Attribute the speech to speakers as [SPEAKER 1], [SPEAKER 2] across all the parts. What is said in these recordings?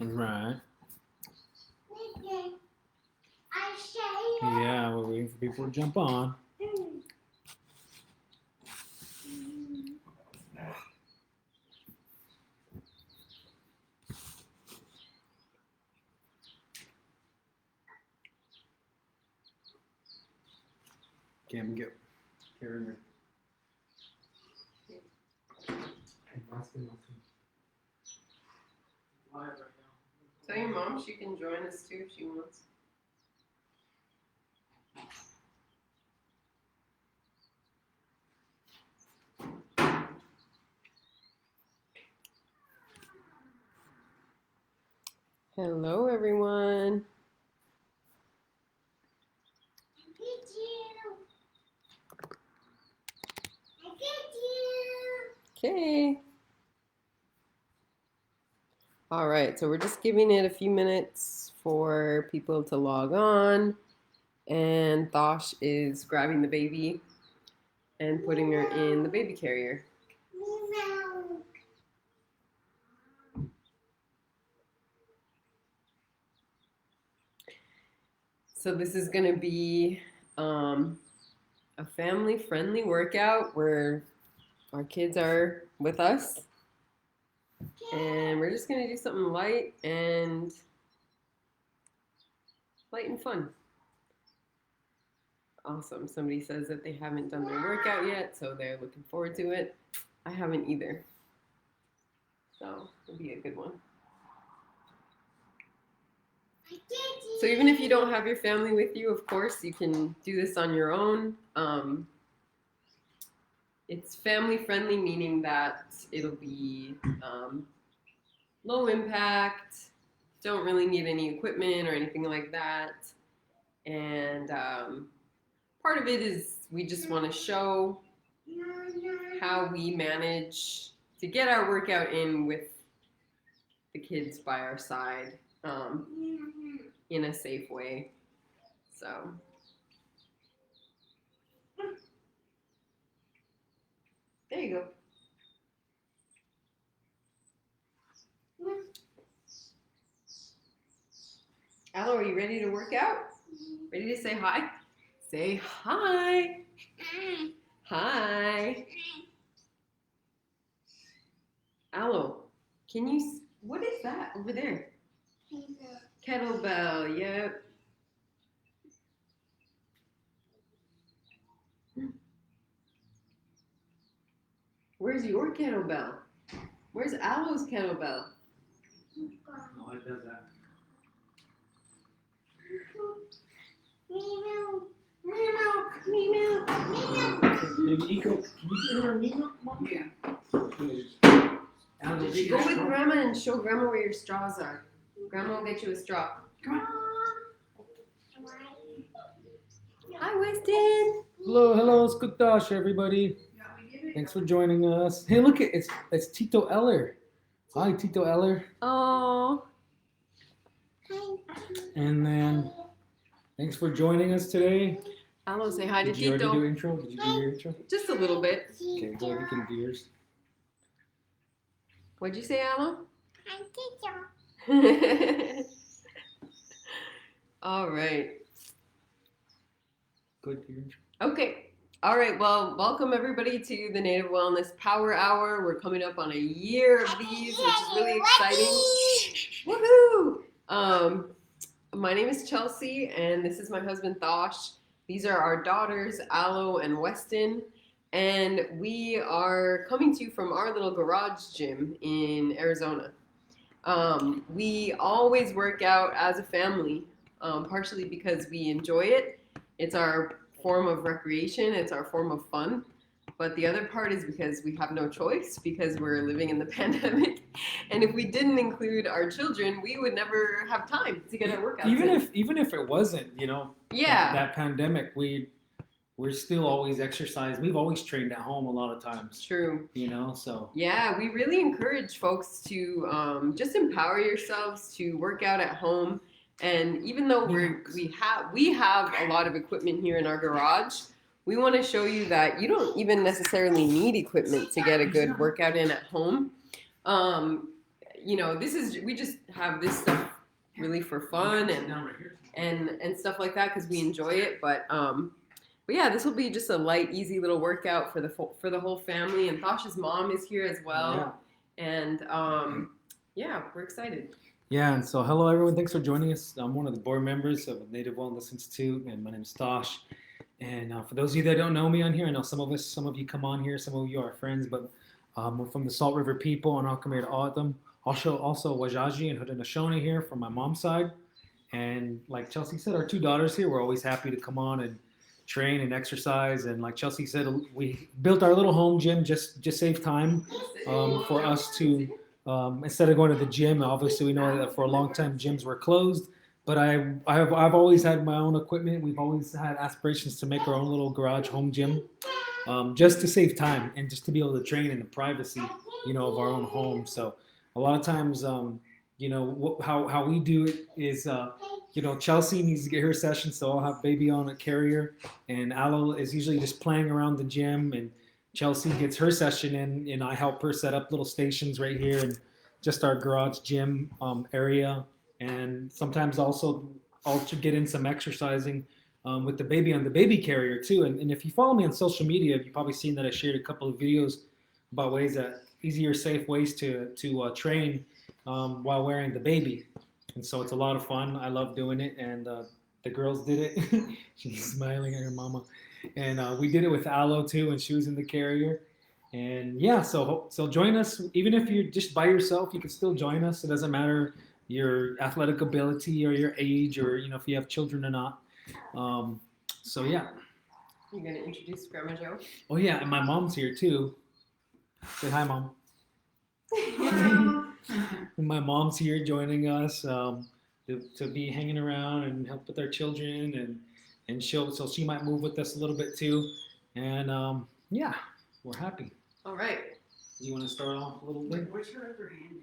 [SPEAKER 1] Right. Yeah, we're waiting for people to jump on. Can't get Karen.
[SPEAKER 2] Tell your mom she can join us too if she wants. Hello, everyone. Okay. All right, so we're just giving it a few minutes for people to log on. And Thosh is grabbing the baby and putting her in the baby carrier. So this is going to be a family-friendly workout where our kids are with us. And we're just going to do something light and fun. Awesome. Somebody says that they haven't done their workout yet, so they're looking forward to it. I haven't either. So it'll be a good one. So even if you don't have your family with you, of course, you can do this on your own. It's family friendly, meaning that it'll be low impact, don't really need any equipment or anything like that. And part of it is we just want to show how we manage to get our workout in with the kids by our side in a safe way. So there you go. Aloe, are you ready to work out? Ready to say hi? Say hi. Hi. Aloe, can you, what is that over there? Kettlebell, yep. Where's your kettlebell? Where's Aloe's kettlebell?
[SPEAKER 1] Oh, it does that. Maybe Nico, can you get her a Nico? Yeah.
[SPEAKER 2] Go with Grandma and show Grandma where your straws are. Grandma will get you a straw. Come on. Hi, Weston.
[SPEAKER 1] Hello, it's good Thosh, everybody. Thanks for joining us. Hey, look, it's Tito Eller. Hi, Tito Eller.
[SPEAKER 2] Oh.
[SPEAKER 1] And then, thanks for joining us today.
[SPEAKER 2] Aloe, say hi to Tito.
[SPEAKER 1] Did you already do intro? Did you do your intro?
[SPEAKER 2] Just a little bit.
[SPEAKER 1] Okay, go ahead, you can do yours.
[SPEAKER 2] What'd you say, Aloe?
[SPEAKER 3] Hi, Tito.
[SPEAKER 2] All right.
[SPEAKER 1] Good, your intro.
[SPEAKER 2] Okay. All right. Well, welcome everybody to the Native Wellness Power Hour. We're coming up on a year of these, which is really exciting. Woohoo! My name is Chelsey, and this is my husband Thosh. These are our daughters, Aloe and Weston, and we are coming to you from our little garage gym in Arizona. We always work out as a family, partially because we enjoy it. It's our form of recreation, it's our form of fun. But the other part is because we have no choice, because we're living in the pandemic. And if we didn't include our children, we would never have time to get our workouts
[SPEAKER 1] Even if it wasn't, that pandemic, we're still always exercising. We've always trained at home a lot of times.
[SPEAKER 2] True.
[SPEAKER 1] So.
[SPEAKER 2] Yeah, we really encourage folks to just empower yourselves to work out at home. And even though we have a lot of equipment here in our garage, we want to show you that you don't even necessarily need equipment to get a good workout in at home. we just have this stuff really for fun and stuff like that because we enjoy it. But yeah, this will be just a light, easy little workout for the whole family. And Thosh's mom is here as well. Yeah. And yeah, we're excited.
[SPEAKER 1] Yeah, and so hello everyone. Thanks for joining us. I'm one of the board members of Native Wellness Institute, and my name is Thosh. And for those of you that don't know me on here, I know some of you come on here, some of you are friends, but we're from the Salt River people, and I'll come here to all of them. Also Wajaji and Haudenosaunee here from my mom's side. And like Chelsey said, our 2 daughters here, we're always happy to come on and train and exercise. And like Chelsey said, we built our little home gym just save time for us to, instead of going to the gym. Obviously, we know that for a long time gyms were closed. But I've always had my own equipment. We've always had aspirations to make our own little garage home gym, just to save time and just to be able to train in the privacy, of our own home. So a lot of times, how we do it is, Chelsey needs to get her session, so I'll have baby on a carrier, and Aloe is usually just playing around the gym, and Chelsey gets her session in, and I help her set up little stations right here in just our garage gym area. And sometimes also I'll get in some exercising with the baby on the baby carrier too. And if you follow me on social media, you've probably seen that I shared a couple of videos about easier, safe ways to train while wearing the baby. And so it's a lot of fun. I love doing it, and the girls did it. She's smiling at her mama. And we did it with Aloe too, and she was in the carrier. And yeah, so join us. Even if you're just by yourself, you can still join us. It doesn't matter your athletic ability or your age, or if you have children or not. So yeah.
[SPEAKER 2] You're gonna introduce Grandma Joe?
[SPEAKER 1] Oh yeah, and my mom's here too. Say hi, Mom. My mom's here joining us to be hanging around and help with our children, and so she might move with us a little bit too. And yeah, we're happy.
[SPEAKER 2] All right.
[SPEAKER 1] Do you want to start off a little bit?
[SPEAKER 4] Where's your other hand?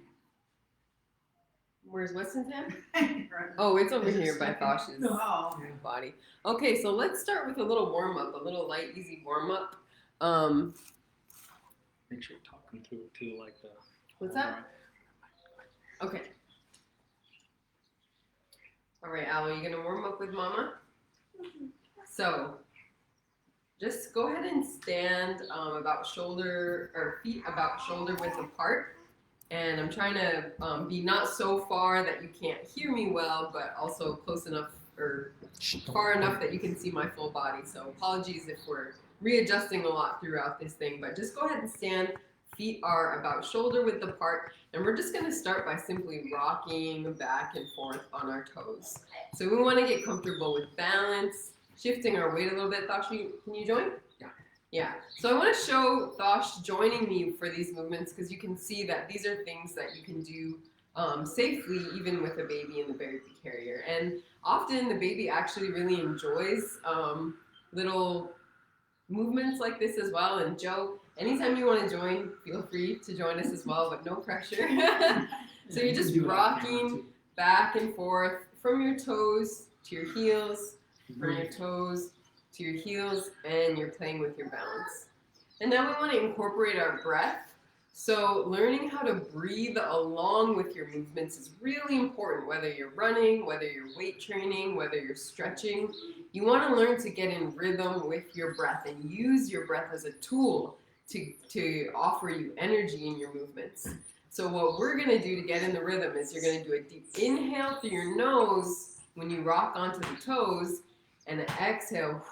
[SPEAKER 2] Where's Weston's hand? Oh, it's over here by Thosh's body. Okay, so let's start with a little warm-up, a little light, easy warm-up.
[SPEAKER 1] Make sure you're talking through it too, like the...
[SPEAKER 2] What's that? Okay. All right, Aloe, you gonna warm up with Mama? So, just go ahead and stand feet about shoulder width apart. And I'm trying to be not so far that you can't hear me well, but also close enough or far enough that you can see my full body. So apologies if we're readjusting a lot throughout this thing, but just go ahead and stand. Feet are about shoulder width apart, and we're just going to start by simply rocking back and forth on our toes. So we want to get comfortable with balance, shifting our weight a little bit. Thosh, can you join? Yeah, so I want to show Thosh joining me for these movements because you can see that these are things that you can do safely even with a baby in the baby carrier. And often the baby actually really enjoys little movements like this as well. And Joe, anytime you want to join, feel free to join us as well, but no pressure. So you're just rocking back and forth from your toes to your heels, from your toes to your heels, and you're playing with your balance. And now we want to incorporate our breath. So learning how to breathe along with your movements is really important, whether you're running, whether you're weight training, whether you're stretching. You want to learn to get in rhythm with your breath and use your breath as a tool to offer you energy in your movements. So what we're going to do to get in the rhythm is you're going to do a deep inhale through your nose when you rock onto the toes, and an exhale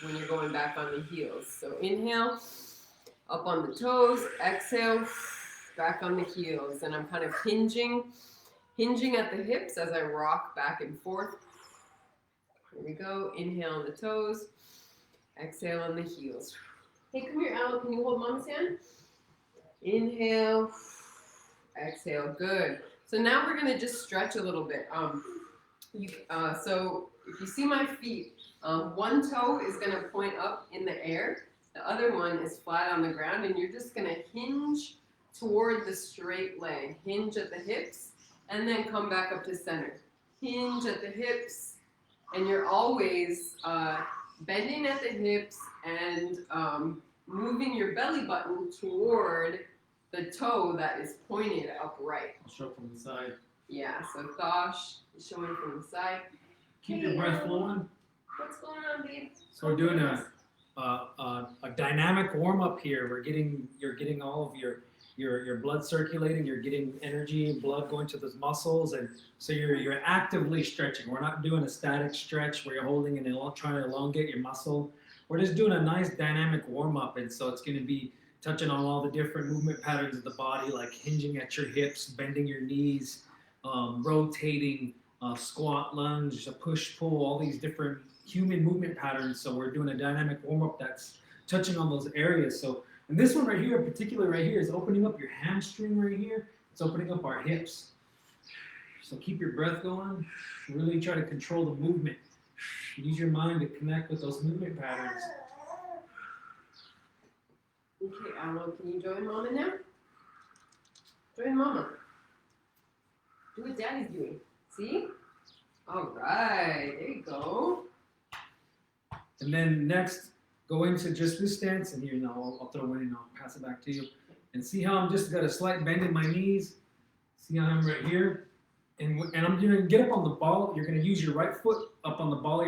[SPEAKER 2] when you're going back on the heels. So inhale, up on the toes, exhale, back on the heels. And I'm kind of hinging at the hips as I rock back and forth. Here we go. Inhale on the toes, exhale on the heels. Hey, come here, Aloe. Can you hold Mama's hand? Inhale, exhale. Good. So now we're going to just stretch a little bit. So if you see my feet, one toe is going to point up in the air. The other one is flat on the ground, and you're just going to hinge toward the straight leg. Hinge at the hips, and then come back up to center. Hinge at the hips, and you're always bending at the hips and moving your belly button toward the toe that is pointed upright.
[SPEAKER 1] I'll show from the side.
[SPEAKER 2] Yeah, so Thosh is showing from the side.
[SPEAKER 1] Keep your breath flowing.
[SPEAKER 2] What's going on, babe?
[SPEAKER 1] So we're doing a dynamic warm up here. You're getting all of your blood circulating. You're getting energy and blood going to those muscles, and so you're actively stretching. We're not doing a static stretch where you're holding and trying to elongate your muscle. We're just doing a nice dynamic warm up, and so it's going to be touching on all the different movement patterns of the body, like hinging at your hips, bending your knees, rotating, squat, lunge, a push, pull, all these different human movement patterns. So we're doing a dynamic warm-up that's touching on those areas. So, and this one right here, particularly right here, is opening up your hamstring right here. It's opening up our hips. So keep your breath going. Really try to control the movement. Use your mind to connect with those movement patterns.
[SPEAKER 2] Okay, Alan, can you join Mama now? Join Mama. Do what Daddy's doing. See? All right, there you go.
[SPEAKER 1] And then next, go into just this stance, and here now I'll throw it in, I'll pass it back to you. And see how I'm just got a slight bend in my knees. See how I'm right here, and I'm gonna get up on the ball. You're gonna use your right foot up on the ball of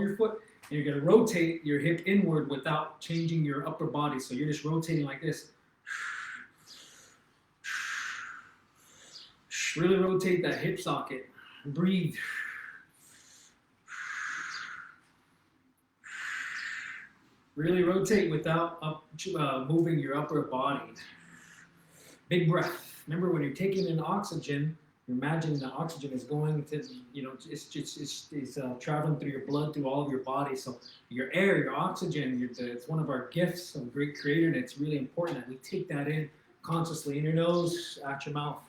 [SPEAKER 1] your foot, and you're gonna rotate your hip inward without changing your upper body. So you're just rotating like this. Really rotate that hip socket. Breathe. Really rotate without moving your upper body. Big breath. Remember, when you're taking in oxygen, imagine the oxygen is going to, it's traveling through your blood, through all of your body. So your air, your oxygen, it's one of our gifts of great creator, and it's really important that we take that in consciously in your nose, out your mouth.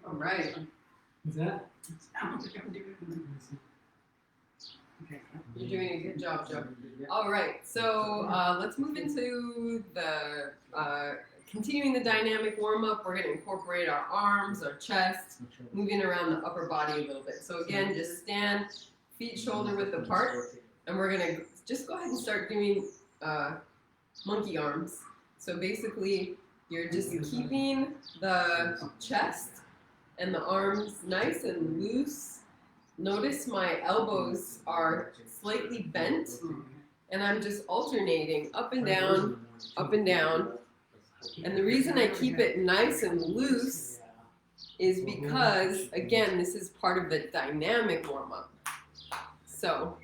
[SPEAKER 2] All right.
[SPEAKER 1] Is that?
[SPEAKER 2] You're doing a good job, Joe. All right, so let's move into the continuing the dynamic warm-up. We're going to incorporate our arms, our chest, moving around the upper body a little bit. So again, just stand, feet shoulder width apart, and we're going to just go ahead and start doing monkey arms. So basically, you're just keeping the chest and the arms nice and loose. Notice my elbows are slightly bent, and I'm just alternating up and down, up and down. And the reason I keep it nice and loose is because, again, this is part of the dynamic warm-up. So,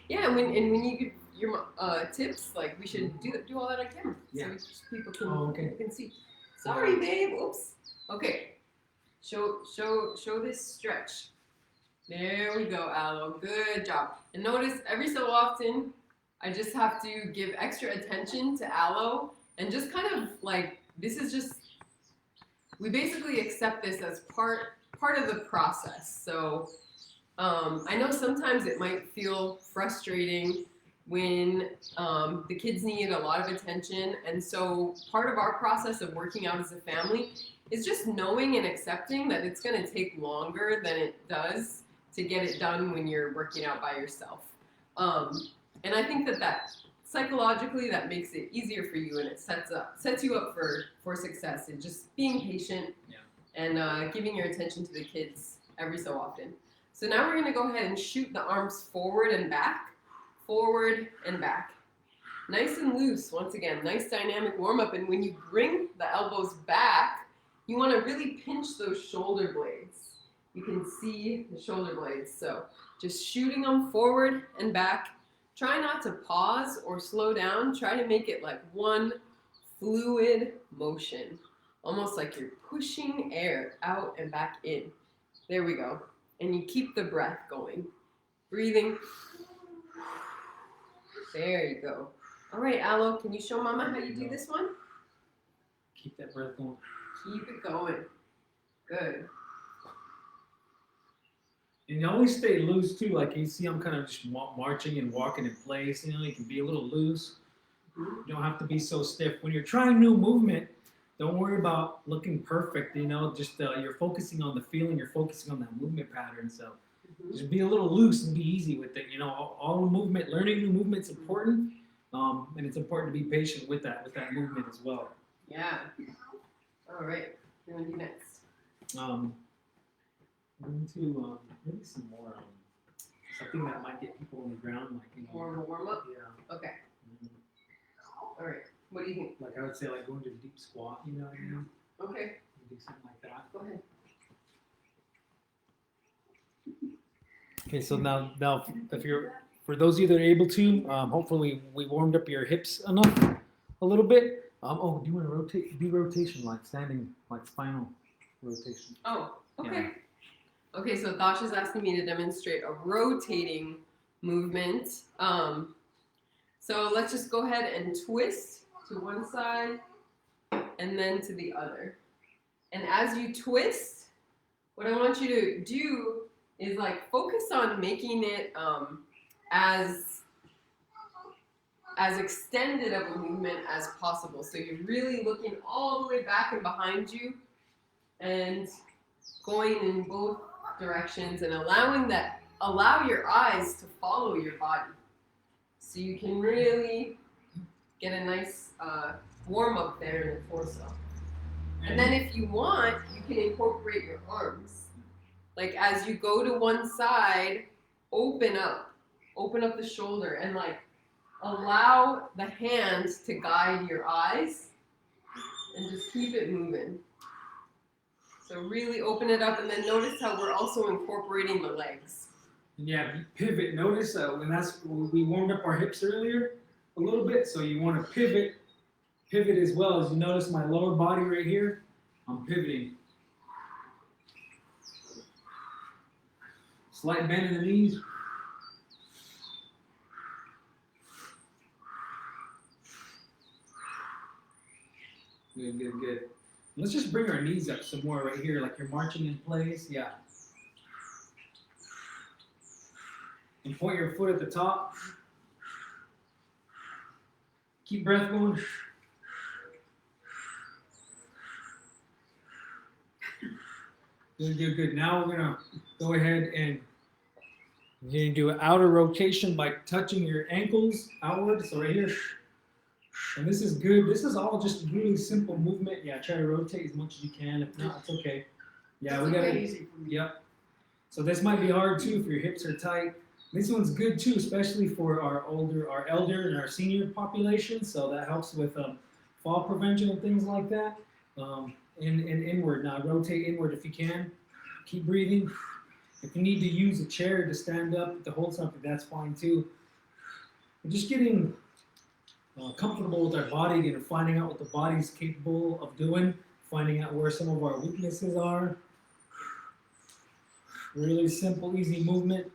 [SPEAKER 2] yeah, and when you give your tips, like, we should do all that on camera, so people can see. Sorry, babe. Oops. Okay. Show this stretch. There we go, Aloe. Good job. And notice every so often, I just have to give extra attention to Aloe and just kind of like, this is just, we basically accept this as part of the process. So I know sometimes it might feel frustrating when the kids need a lot of attention. And so part of our process of working out as a family is just knowing and accepting that it's going to take longer than it does to get it done when you're working out by yourself. And I think that psychologically that makes it easier for you, and it sets you up for success and just being patient and giving your attention to the kids every so often. So now we're going to go ahead and shoot the arms forward and back, forward and back. Nice and loose, once again, nice dynamic warm-up. And when you bring the elbows back, you want to really pinch those shoulder blades. You can see the shoulder blades. So just shooting them forward and back. Try not to pause or slow down. Try to make it like one fluid motion, almost like you're pushing air out and back in. There we go. And you keep the breath going. Breathing. There you go. All right, Aloe, can you show Mama how you do this one?
[SPEAKER 1] Keep that breath going.
[SPEAKER 2] Keep it going. Good.
[SPEAKER 1] And you always stay loose too. Like you see, I'm kind of just marching and walking in place. You know, you can be a little loose. You don't have to be so stiff. When you're trying new movement, don't worry about looking perfect. You know, just you're focusing on the feeling. You're focusing on that movement pattern. So just be a little loose and be easy with it. You know, all movement, learning new movement's important, and it's important to be patient with that movement as well.
[SPEAKER 2] Yeah. All right. What do you want to do next?
[SPEAKER 1] I'm going to maybe some more something that might get people on the ground, like
[SPEAKER 2] More of a warm up?
[SPEAKER 1] Yeah.
[SPEAKER 2] Okay.
[SPEAKER 1] Mhm.
[SPEAKER 2] All right. What do you think?
[SPEAKER 1] Like I would say, like going to a deep squat. You know what I mean?
[SPEAKER 2] Okay.
[SPEAKER 1] Do something like that.
[SPEAKER 2] Go ahead.
[SPEAKER 1] Okay, so now if you're for those of you that are able to, hopefully we warmed up your hips enough a little bit. Oh, do you want to rotate? Do rotation like standing, like spinal rotation.
[SPEAKER 2] Oh, okay.
[SPEAKER 1] Yeah.
[SPEAKER 2] Okay, so Thosh is asking me to demonstrate a rotating movement. So let's just go ahead and twist to one side and then to the other. And as you twist, what I want you to do is like focus on making it as extended of a movement as possible. So you're really looking all the way back and behind you and going in both directions and allow your eyes to follow your body. So you can really get a nice warm up there in the torso. And then if you want, you can incorporate your arms. Like as you go to one side, open up the shoulder and like allow the hand to guide your eyes and just keep it moving. So really open it up and then notice how we're also incorporating the legs.
[SPEAKER 1] Yeah, pivot. Notice, and that's we warmed up our hips earlier a little bit. So you want to pivot as well. As you notice my lower body right here, I'm pivoting. Slight bend in the knees. Good, good, good. Let's just bring our knees up some more right here, like you're marching in place. Yeah. And point your foot at the top. Keep breath going. Good, good, good. Now we're gonna go ahead and you're gonna do an outer rotation by touching your ankles outward. So right here. And this is good. This is all just really simple movement. Yeah, try to rotate as much as you can. If not, it's okay. Yeah, we gotta. Yep. So this might be hard too if your hips are tight. This one's good too, especially for our elder and our senior population. So that helps with fall prevention and things like that. And inward. Now rotate inward if you can. Keep breathing. If you need to use a chair to stand up to hold something, that's fine too. We're just getting comfortable with our body and finding out what the body's capable of doing, finding out where some of our weaknesses are. Really simple, easy movement.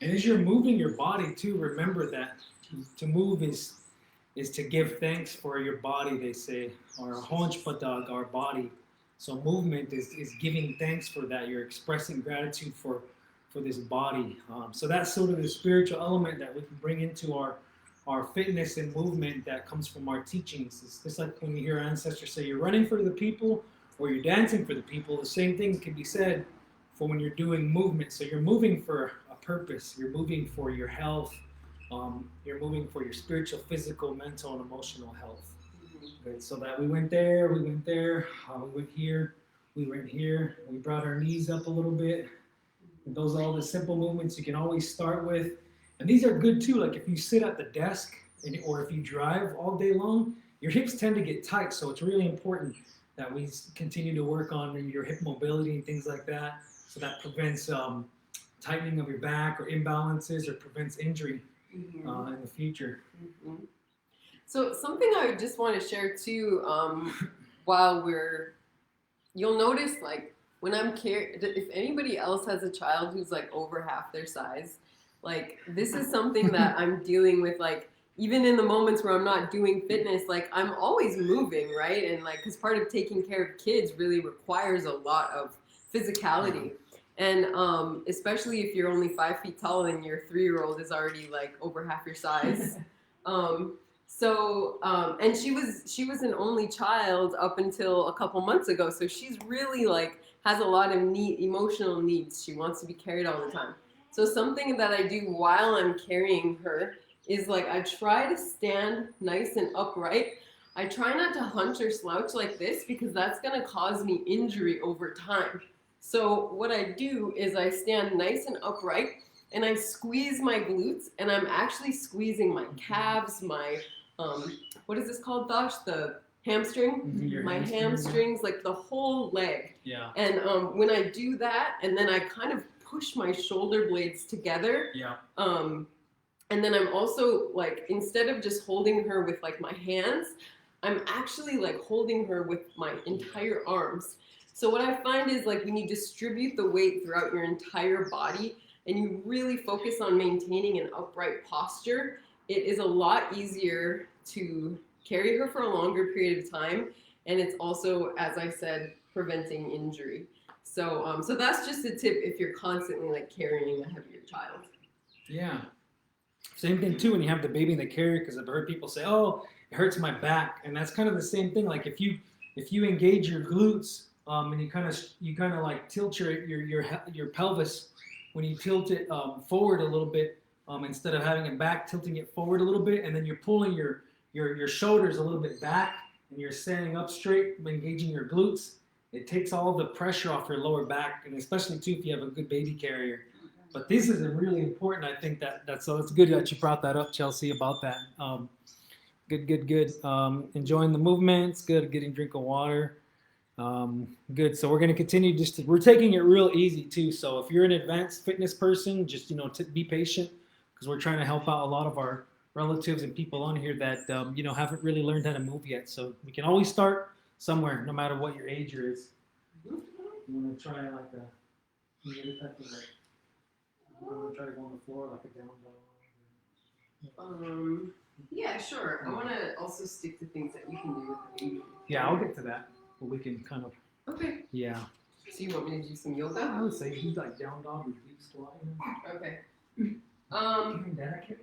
[SPEAKER 1] And as you're moving your body too, remember that to move is to give thanks for your body, they say, or honchpadag, our body. So movement is giving thanks for that. You're expressing gratitude for this body. So that's sort of the spiritual element that we can bring into our fitness and movement that comes from our teachings. It's just like when you hear our ancestors say you're running for the people or you're dancing for the people, the same thing can be said for when you're doing movement. So you're moving for a purpose. You're moving for your health. You're moving for your spiritual, physical, mental, and emotional health. Good. So that we went there, we went here, we went here. We brought our knees up a little bit. And those are all the simple movements you can always start with. And these are good too, like if you sit at the desk or if you drive all day long, your hips tend to get tight. So it's really important that we continue to work on your hip mobility and things like that. So that prevents tightening of your back or imbalances or prevents injury in the future.
[SPEAKER 2] Mm-hmm. So something I just want to share too, while you'll notice like when if anybody else has a child who's like over half their size, like this is something that I'm dealing with, like even in the moments where I'm not doing fitness, like I'm always moving, right? And like, cause part of taking care of kids really requires a lot of physicality. And especially if you're only 5 feet tall and your 3-year-old is already like over half your size. And she was an only child up until a couple months ago. So she's really like, has a lot of emotional needs. She wants to be carried all the time. So something that I do while I'm carrying her is like, I try to stand nice and upright. I try not to hunch or slouch like this because that's going to cause me injury over time. So what I do is I stand nice and upright and I squeeze my glutes, and I'm actually squeezing my calves, my, what is this called, Thosh? The hamstring? My hamstrings, like the whole leg.
[SPEAKER 1] Yeah.
[SPEAKER 2] And when I do that, and then I kind of push my shoulder blades together.
[SPEAKER 1] Yeah.
[SPEAKER 2] And then I'm also like, instead of just holding her with like my hands, I'm actually like holding her with my entire arms. So what I find is like when you distribute the weight throughout your entire body and you really focus on maintaining an upright posture, it is a lot easier to carry her for a longer period of time. And it's also, as I said, preventing injury. So, so that's just a tip if you're constantly like carrying a heavier child.
[SPEAKER 1] Yeah. Same thing too when you have the baby in the carrier, because I've heard people say, "Oh, it hurts my back," and that's kind of the same thing. Like if you engage your glutes and you kind of like tilt your pelvis when you tilt it forward a little bit instead of having it back, tilting it forward a little bit, and then you're pulling your shoulders a little bit back and you're standing up straight, engaging your glutes. It takes all the pressure off your lower back, and especially too if you have a good baby carrier. But this is really important. I think so it's good that you brought that up, Chelsey, about that. Good. Enjoying the movements. Good. Getting a drink of water. Good. So we're going to continue. We're taking it real easy too. So if you're an advanced fitness person, just be patient, because we're trying to help out a lot of our relatives and people on here that haven't really learned how to move yet. So we can always start somewhere, no matter what your age is. You want to try like any type of you want to try to go on the floor like a down dog?
[SPEAKER 2] Yeah, sure. I want to also stick to things that you can do with the baby.
[SPEAKER 1] Yeah, I'll get to that. But we can kind of.
[SPEAKER 2] Okay.
[SPEAKER 1] Yeah.
[SPEAKER 2] So you want me to do some yoga?
[SPEAKER 1] I would say he's like down dog or deep squat.
[SPEAKER 2] Okay.
[SPEAKER 1] Dad,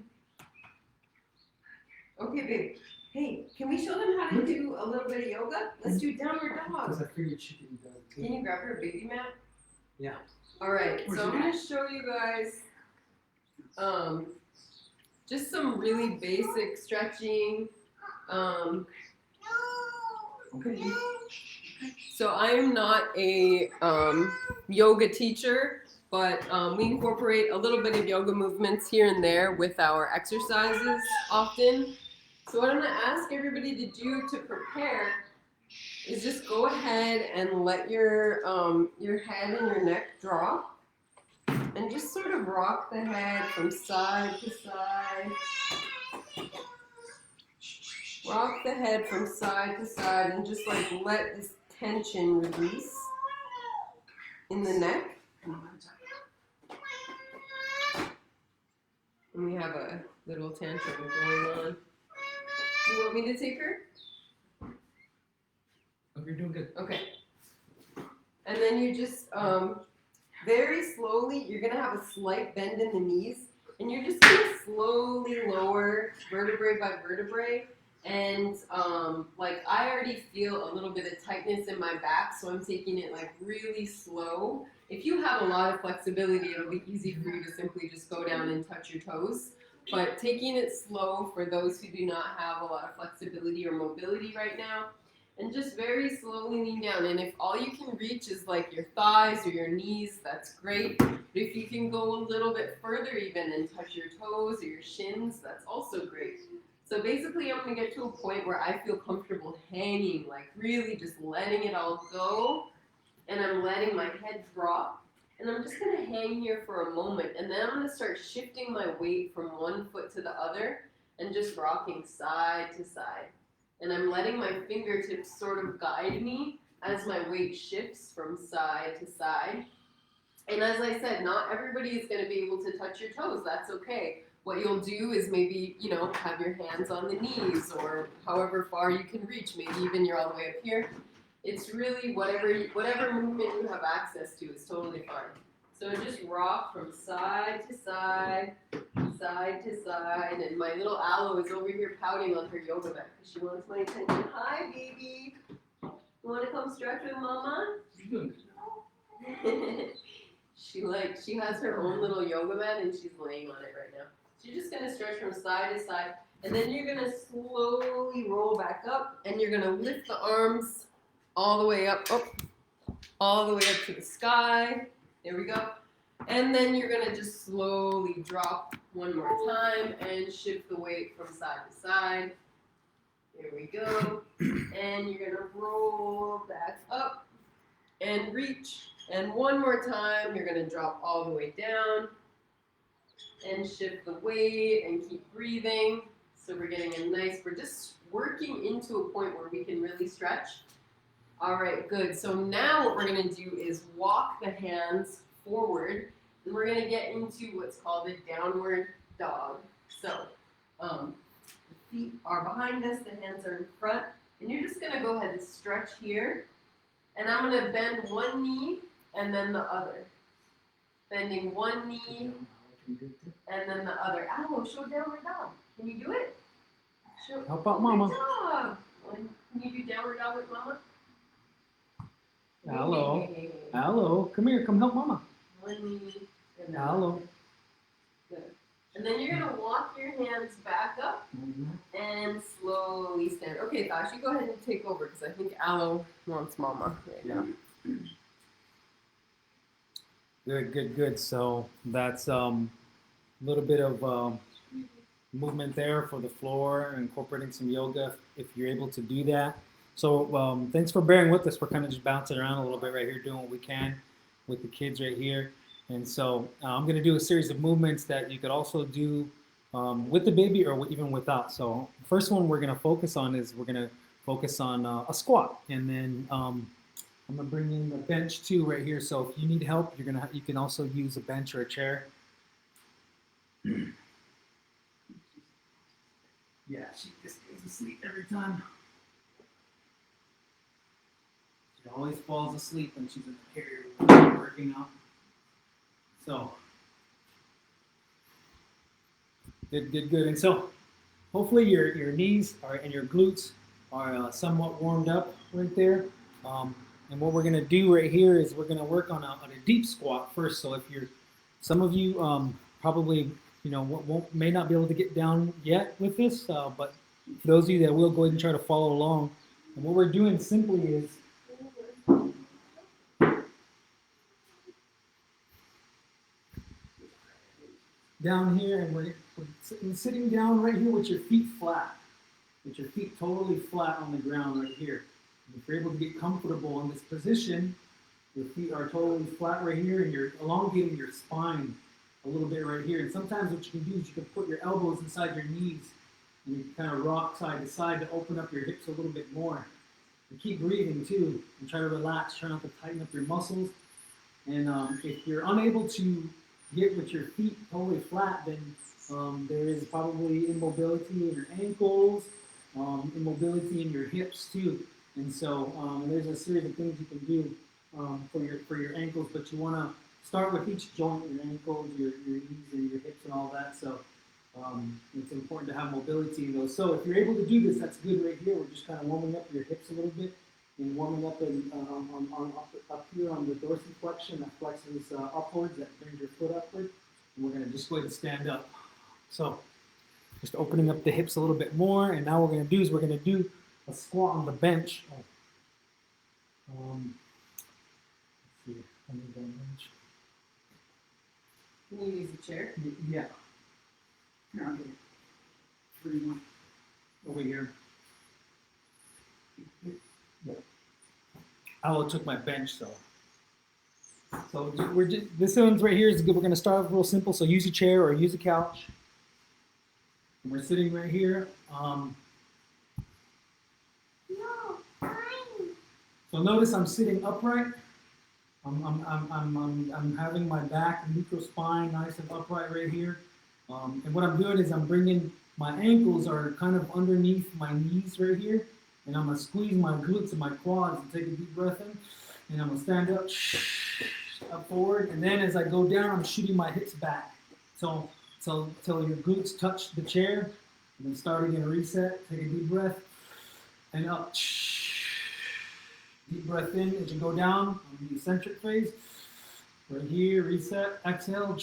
[SPEAKER 2] Okay, babe. Hey, can we show them how to do a little bit of yoga? Let's do downward dog.
[SPEAKER 1] Because I figured she can do that too.
[SPEAKER 2] Can you grab her a baby mat?
[SPEAKER 1] Yeah.
[SPEAKER 2] All right, so I'm going to show you guys just some really basic stretching.
[SPEAKER 1] Okay.
[SPEAKER 2] So I am not a yoga teacher, but we incorporate a little bit of yoga movements here and there with our exercises often. So what I'm going to ask everybody to do to prepare is just go ahead and let your head and your neck drop, and just sort of rock the head from side to side. Rock the head from side to side and just like let this tension release in the neck. And we have a little tantrum going on. Do you want me to take her?
[SPEAKER 1] Oh, you're doing good.
[SPEAKER 2] Okay. And then you just very slowly, you're going to have a slight bend in the knees, and you're just going to slowly lower vertebrae by vertebrae. And like I already feel a little bit of tightness in my back, so I'm taking it like really slow. If you have a lot of flexibility, it'll be easy for you to simply just go down and touch your toes. But taking it slow for those who do not have a lot of flexibility or mobility right now, and just very slowly lean down. And if all you can reach is like your thighs or your knees, that's great. But if you can go a little bit further even and touch your toes or your shins, that's also great. So basically I'm going to get to a point where I feel comfortable hanging, like really just letting it all go. And I'm letting my head drop. And I'm just going to hang here for a moment. And then I'm going to start shifting my weight from one foot to the other and just rocking side to side. And I'm letting my fingertips sort of guide me as my weight shifts from side to side. And as I said, not everybody is going to be able to touch your toes. That's okay. What you'll do is maybe, have your hands on the knees or however far you can reach. Maybe even you're all the way up here. It's really whatever movement you have access to is totally fine. So just rock from side to side, side to side. And my little Aloe is over here pouting on her yoga mat because she wants my attention. Hi, baby. You want to come stretch with Mama? She has her own little yoga mat and she's laying on it right now. So you're just gonna stretch from side to side, and then you're gonna slowly roll back up, and you're gonna lift the arms all the way up, all the way up to the sky. There we go. And then you're gonna just slowly drop one more time and shift the weight from side to side. There we go. And you're gonna roll back up and reach. And one more time, you're gonna drop all the way down and shift the weight and keep breathing. So we're getting we're just working into a point where we can really stretch. All right, good. So now what we're gonna do is walk the hands forward, and we're gonna get into what's called a downward dog. So the feet are behind us, the hands are in front, and you're just gonna go ahead and stretch here. And I'm gonna bend one knee and then the other. Bending one knee and then the other. Ow, show downward dog. Can you do it?
[SPEAKER 1] Help out mama.
[SPEAKER 2] Good job. Can you do downward dog with mama?
[SPEAKER 1] Hello. Hello. Come here. Come help mama.
[SPEAKER 2] One knee and then
[SPEAKER 1] Hello.
[SPEAKER 2] Good. And then you're gonna walk your hands back up and slowly stand. Okay, Thosh, you go ahead and take over because I think Aloe wants mama right now.
[SPEAKER 1] Good. So that's a little bit of movement there for the floor, incorporating some yoga if you're able to do that. So thanks for bearing with us. We're kind of just bouncing around a little bit right here, doing what we can with the kids right here. And so I'm going to do a series of movements that you could also do with the baby or even without. So the first one we're going to focus on is a squat. And then I'm going to bring in the bench too right here. So if you need help, you can also use a bench or a chair. Yeah, she just goes to sleep every time. She always falls asleep when she's in the carrier working out. So, good. And so, hopefully your knees and your glutes are somewhat warmed up right there. And what we're going to do right here is we're going to work on a deep squat first. So some of you probably may not be able to get down yet with this, but for those of you that will, go ahead and try to follow along. And what we're doing simply is down here, and we're sitting down right here with your feet flat, with your feet totally flat on the ground right here. And if you're able to get comfortable in this position, your feet are totally flat right here, and you're elongating your spine a little bit right here. And sometimes what you can do is you can put your elbows inside your knees, and you can kind of rock side to side to open up your hips a little bit more. And keep breathing too, and try to relax, try not to tighten up your muscles. And if you're unable to get with your feet totally flat, then there is probably immobility in your ankles, immobility in your hips too. And so there's a series of things you can do for your ankles, but you want to start with each joint, your ankles, your knees, and your hips, and all that. So it's important to have mobility in those. So if you're able to do this, that's good right here. We're just kind of warming up your hips a little bit and warming up up here on the dorsiflexion. That flexes upwards, that brings your foot upward. And we're going to just go ahead and stand up. So just opening up the hips a little bit more. And now what we're going to do is we're going to do a squat on the bench. Let's see. Let me go bench.
[SPEAKER 2] Can you use a chair?
[SPEAKER 1] Yeah. Here, I'll get it. Where do you want? Over here. Yeah. I took my bench, so this one's right here is good. We're gonna start real simple. So use a chair or use a couch. And we're sitting right here.
[SPEAKER 3] No, fine.
[SPEAKER 1] So notice I'm sitting upright. I'm having my back neutral spine nice and upright right here. And what I'm doing is I'm bringing my ankles are kind of underneath my knees right here. And I'm going to squeeze my glutes and my quads and take a deep breath in. And I'm going to stand up forward. And then as I go down, I'm shooting my hips back. So till your glutes touch the chair. And then start again, reset, take a deep breath. And up. Deep breath in as you go down on the eccentric phase. Right here, reset, exhale.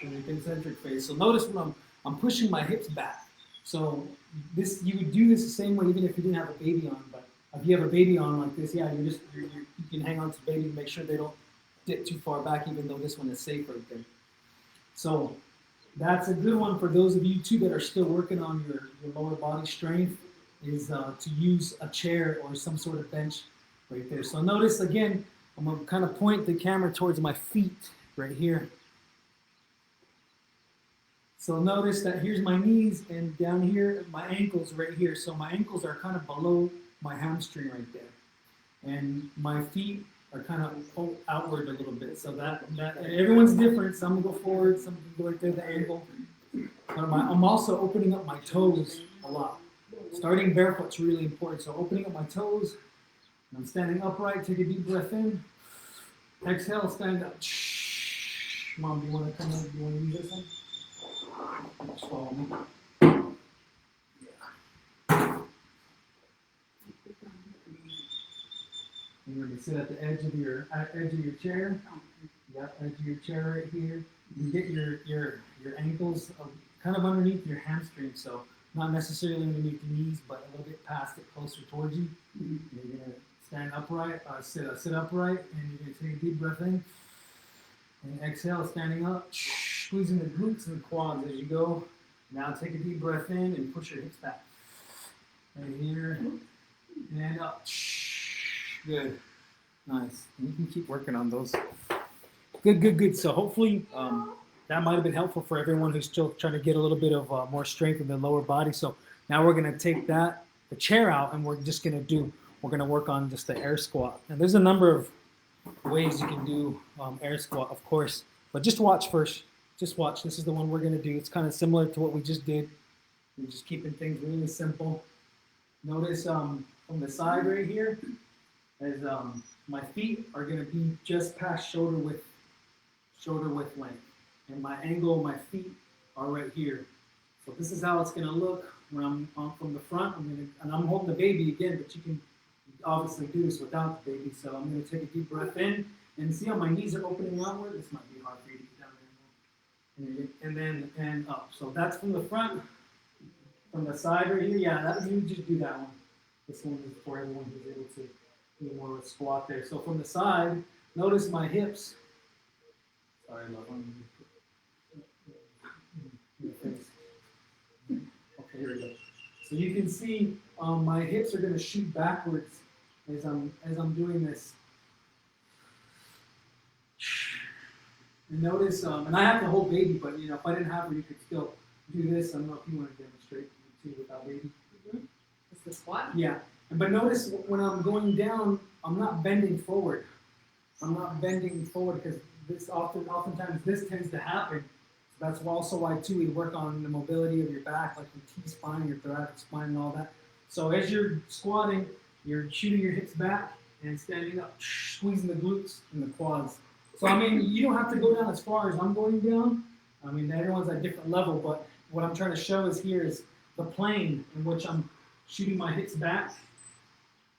[SPEAKER 1] in the concentric phase. So notice when I'm pushing my hips back. So this, you would do this the same way even if you didn't have a baby on. But if you have a baby on like this, yeah, you can hang on to the baby and make sure they don't get too far back, even though this one is safe right there. So that's a good one for those of you too that are still working on your lower body strength, is to use a chair or some sort of bench right there. So notice again, I'm going to kind of point the camera towards my feet right here. So notice that here's my knees, and down here, my ankles right here. So my ankles are kind of below my hamstring right there. And my feet are kind of outward a little bit. So that everyone's different. Some go forward, some go right there, the ankle. But I'm also opening up my toes a lot. Starting barefoot's really important. So opening up my toes. I'm standing upright. Take a deep breath in. Exhale, stand up. Mom, do you want to come in? Do you want to use this one? Just follow me. Yeah. You're going to sit at the edge of your chair. Yep, edge of your chair right here. You get your ankles kind of underneath your hamstrings, so not necessarily underneath the knees, but a little bit past it, closer towards you. You're going to stand upright, sit upright, and you're going to take a deep breath in. And exhale, standing up, squeezing the glutes and the quads as you go. Now take a deep breath in and push your hips back. Right here, and up. Good. Nice. And you can keep working on those. Good. So hopefully that might have been helpful for everyone who's still trying to get a little bit of more strength in the lower body. So now we're going to take the chair out, and we're going to work on just the air squat. And there's a number of ways you can do air squat, of course, but just watch first. Just watch. This is the one we're going to do. It's kind of similar to what we just did. We're just keeping things really simple. Notice from the side right here, as my feet are going to be just past shoulder width length, and my angle, my feet are right here. So this is how it's going to look when I'm from the front. And I'm holding the baby again, but you can obviously do this without the baby. So I'm going to take a deep breath in, and see how my knees are opening outward. This might be hard for you to get down there. And up. So that's from the front. From the side right here, yeah, you just do that one. This one is for everyone who's able to do more of a squat there. So from the side, notice my hips. Sorry, love. Okay, here we go. So you can see my hips are going to shoot backwards as I'm doing this. And notice, and I have the whole baby, but if I didn't have her, you could still do this. I don't know if you want to demonstrate too without baby.
[SPEAKER 2] It's the squat?
[SPEAKER 1] Yeah. But notice when I'm going down, I'm not bending forward. I'm not bending forward because oftentimes this tends to happen. So that's also why too we work on the mobility of your back, like your T-spine, your thoracic spine, and all that. So as you're squatting, you're shooting your hips back and standing up, squeezing the glutes and the quads. So I mean, you don't have to go down as far as I'm going down. I mean, everyone's at a different level, but what I'm trying to show is the plane in which I'm shooting my hips back,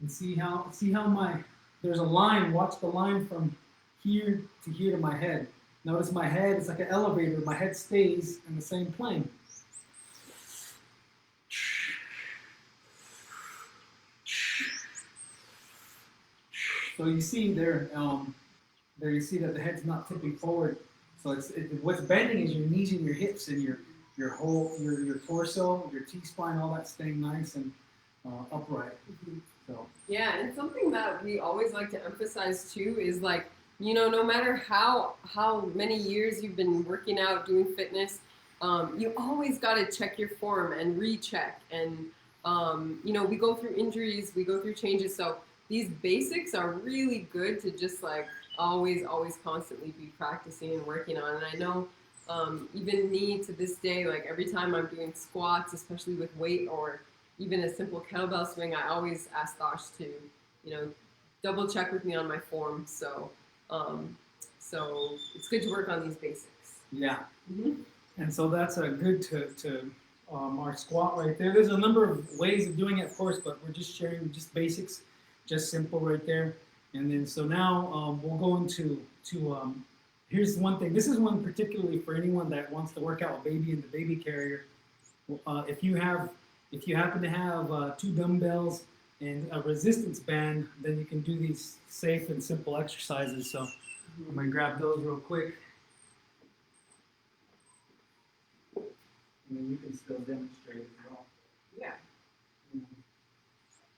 [SPEAKER 1] and see how there's a line. Watch the line from here to my head. Notice my head is like an elevator. My head stays in the same plane. So you see there you see that the head's not tipping forward. So what's bending is your knees and your hips and your whole your torso, your T-spine, all that staying nice and upright. So
[SPEAKER 2] yeah, and something that we always like to emphasize too is like, no matter how many years you've been working out, doing fitness, you always got to check your form and recheck. And we go through injuries, we go through changes. So these basics are really good to just like always constantly be practicing and working on. And I know even me to this day, like every time I'm doing squats, especially with weight or even a simple kettlebell swing, I always ask Thosh to, double check with me on my form. So it's good to work on these basics.
[SPEAKER 1] Yeah.
[SPEAKER 2] Mm-hmm.
[SPEAKER 1] And so that's a good to our squat right there. There's a number of ways of doing it, of course, but we're just sharing just basics, just simple right there. And then so now we'll go into here's one thing. This is one particularly for anyone that wants to work out a baby in the baby carrier. If you happen to have 2 dumbbells and a resistance band, then you can do these safe and simple exercises. So I'm gonna grab those real quick. And then you can still demonstrate as well.
[SPEAKER 2] Yeah.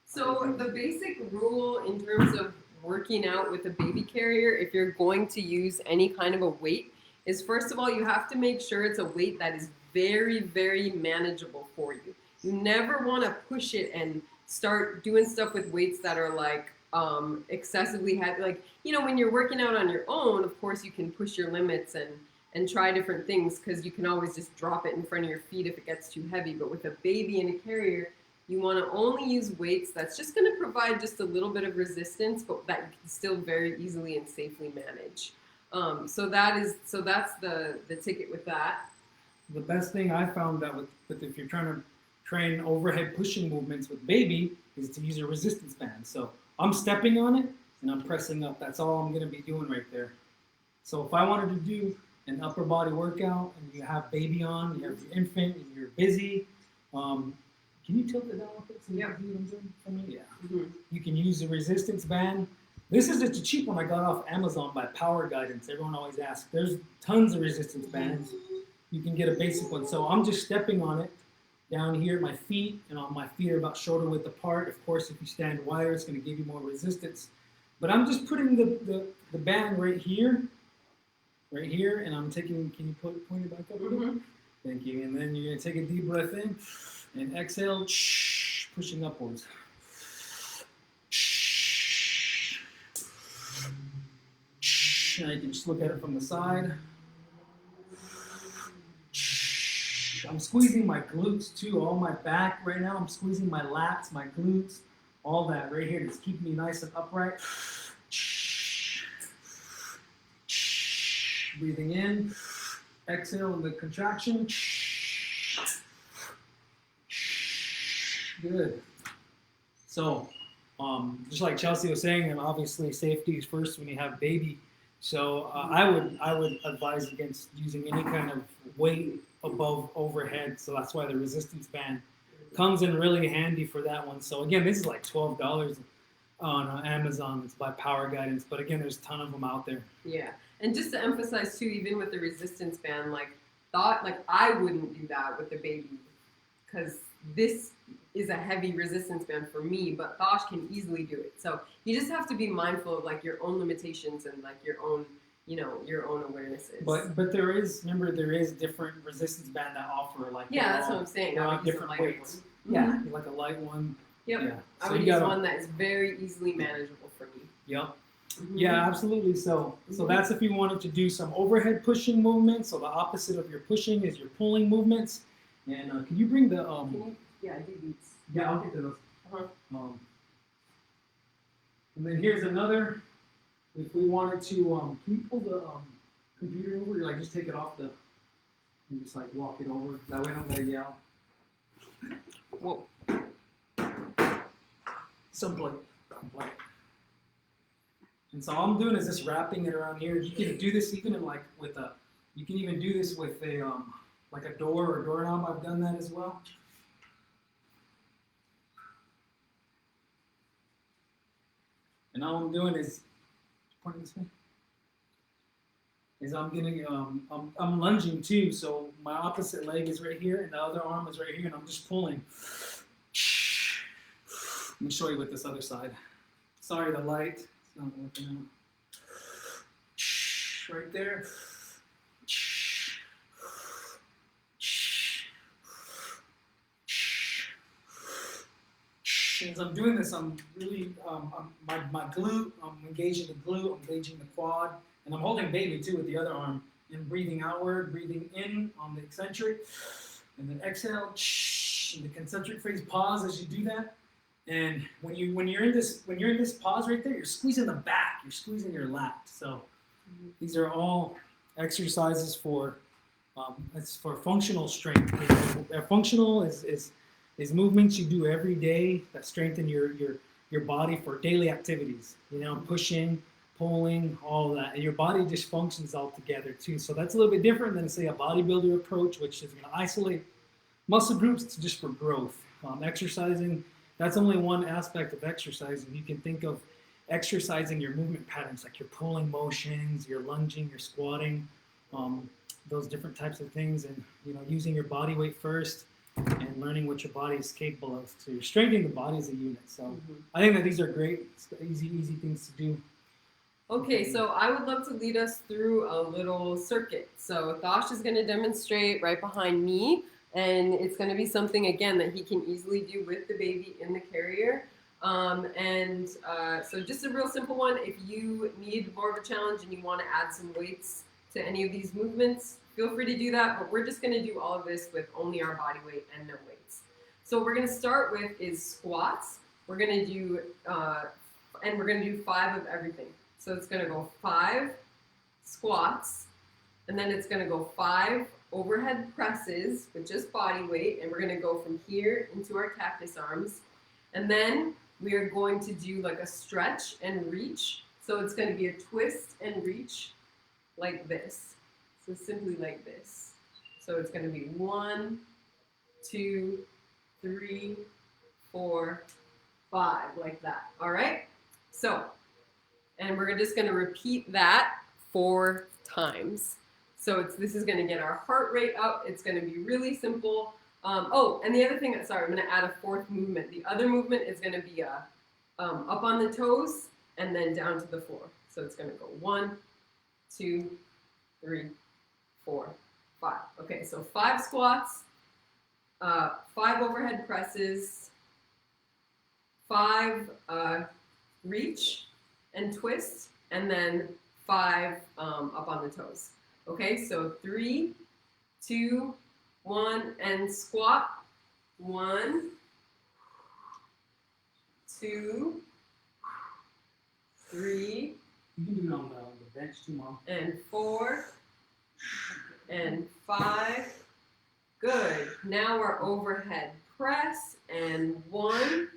[SPEAKER 2] So the basic rule in terms of working out with a baby carrier, if you're going to use any kind of a weight, is first of all, you have to make sure it's a weight that is very, very manageable for you. You never want to push it and start doing stuff with weights that are like excessively heavy. Like, you know, when you're working out on your own, of course you can push your limits and try different things, because you can always just drop it in front of your feet if it gets too heavy. But with a baby in a carrier, you want to only use weights that's just going to provide just a little bit of resistance, but that you can still very easily and safely manage. So that's the ticket with that.
[SPEAKER 1] The best thing I found that with if you're trying to train overhead pushing movements with baby is to use a resistance band. So I'm stepping on it and I'm pressing up. That's all I'm going to be doing right there. So if I wanted to do an upper body workout and you have baby on, you have your infant, and you're busy, can you tilt it down a bit so you can see what I'm doing for me? Yeah.
[SPEAKER 2] Mm-hmm.
[SPEAKER 1] You can use the resistance band. This is just a cheap one I got off Amazon by Power Guidance. Everyone always asks. There's tons of resistance bands. You can get a basic one. So I'm just stepping on it down here at my feet, and my feet are about shoulder width apart. Of course, if you stand wider, it's going to give you more resistance. But I'm just putting the band right here, and I'm taking, can you point it back up a bit?
[SPEAKER 2] Mm-hmm.
[SPEAKER 1] Thank you. And then you're going to take a deep breath in and exhale, pushing upwards. Now you can just look at it from the side. I'm squeezing my glutes too, all my back right now. I'm squeezing my lats, my glutes, all that right here. Just keep me nice and upright. Breathing in, exhale in the contraction. Good. So, just like Chelsey was saying, and obviously safety is first when you have baby. So I would advise against using any kind of weight above overhead. So that's why the resistance band comes in really handy for that one. So again, this is like $12 on Amazon. It's by Power Guidance, but again, there's a ton of them out there.
[SPEAKER 2] Yeah, and just to emphasize too, even with the resistance band, I wouldn't do that with the baby, because this is a heavy resistance band for me, but Thosh can easily do it. So you just have to be mindful of like your own limitations and like your own, your own awarenesses.
[SPEAKER 1] But there is different resistance band that offer like
[SPEAKER 2] that's what I'm saying.
[SPEAKER 1] I would different weights.
[SPEAKER 2] One.
[SPEAKER 1] Yeah, like a light one.
[SPEAKER 2] Yep.
[SPEAKER 1] Yeah.
[SPEAKER 2] I
[SPEAKER 1] So
[SPEAKER 2] would
[SPEAKER 1] you
[SPEAKER 2] use
[SPEAKER 1] gotta,
[SPEAKER 2] one that is very easily manageable for me.
[SPEAKER 1] Yep.
[SPEAKER 2] Mm-hmm.
[SPEAKER 1] Yeah, absolutely. So that's if you wanted to do some overhead pushing movements. So the opposite of your pushing is your pulling movements. And can you bring the
[SPEAKER 2] Yeah, I do these.
[SPEAKER 1] Yeah, I'll get to those.
[SPEAKER 2] Uh-huh.
[SPEAKER 1] And then here's another. If we wanted to, can you pull the computer over? Like just take it off and just like walk it over. That way I don't gotta yell.
[SPEAKER 2] Whoa.
[SPEAKER 1] Simply. And so all I'm doing is just wrapping it around here. You can do this even in you can even do this with a like a door or doorknob. I've done that as well. And all I'm doing is pointing this way. I'm lunging too. So my opposite leg is right here, and the other arm is right here, and I'm just pulling. Let me show you with this other side. Sorry, the light. It's not working out. Right there. As I'm doing this, I'm really, my glute, I'm engaging the glute, I'm engaging the quad, and I'm holding baby too with the other arm, and breathing outward, breathing in on the eccentric, and then exhale, in the concentric phase, pause as you do that. And when you're in this pause right there, you're squeezing the back, you're squeezing your lat. So these are all exercises for it's for functional strength. Functional is movements you do every day that strengthen your body for daily activities. Pushing, pulling, all that. And your body just functions all together too. So that's a little bit different than, say, a bodybuilder approach, which is going to isolate muscle groups just for growth. Exercising, that's only one aspect of exercising. You can think of exercising your movement patterns, like your pulling motions, your lunging, your squatting, those different types of things, and using your body weight first and learning what your body is capable of to strengthen the body as a unit. So I think that these are great, easy things to do.
[SPEAKER 2] Okay, so I would love to lead us through a little circuit. So Thosh is going to demonstrate right behind me, and it's going to be something, again, that he can easily do with the baby in the carrier. So just a real simple one. If you need more of a challenge and you want to add some weights to any of these movements, feel free to do that, but we're just going to do all of this with only our body weight and no weights. So what we're going to start with is squats. We're going to do, and we're going to do 5 of everything. So it's going to go 5 squats, and then it's going to go 5 overhead presses with just body weight, and we're going to go from here into our cactus arms. And then we are going to do like a stretch and reach. So it's going to be a twist and reach like this. So simply like this. So it's going to be 1, 2, 3, 4, 5, like that. All right? So, and we're just going to repeat that 4 times. So this is going to get our heart rate up. It's going to be really simple. And the other thing, sorry, I'm going to add a 4th movement. The other movement is going to be up on the toes and then down to the floor. So it's going to go 1, 2, 3, 4, 5. Okay, so 5 squats, 5 overhead presses, 5 reach and twist, and then 5 up on the toes. Okay, so 3, 2, 1, and squat. 1, 2, 3.
[SPEAKER 1] You can do it on the bench too, Mom.
[SPEAKER 2] And 4, and 5. Good. Now our overhead press, and 1,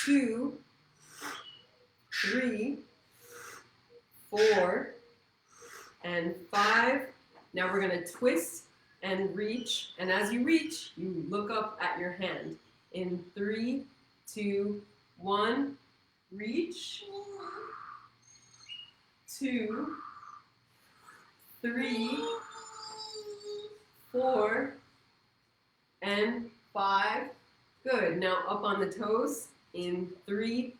[SPEAKER 2] 2, 3, 4, and 5. Now we're going to twist and reach, and as you reach, you look up at your hand. In 3, 2, 1, reach. 2, 3, 4, and 5. Good. Now up on the toes. In 3,